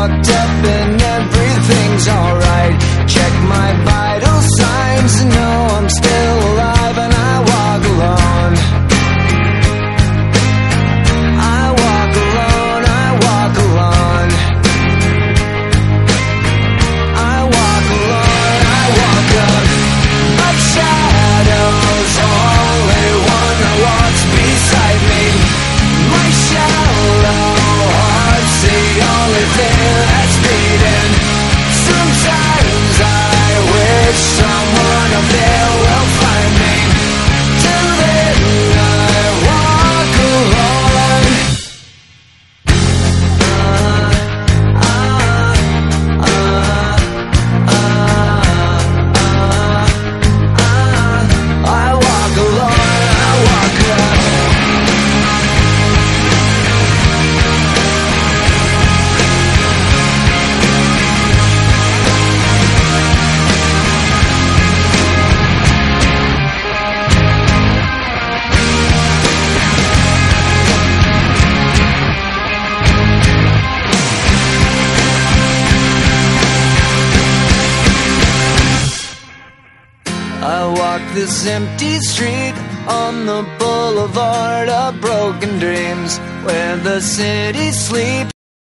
fucked up and everything's alright. Check my vital signs to know I'm still alive, and I walk alone. I walk alone, I walk alone. I walk alone, I walk up. Like shadows, only one that walks beside me. My shallow heart's the only thing that's beating. Sometimes I wish someone up there will find me. Till then I walk alone. I walk alone, I walk up. I walk this empty street on the boulevard of broken dreams, where the city sleeps.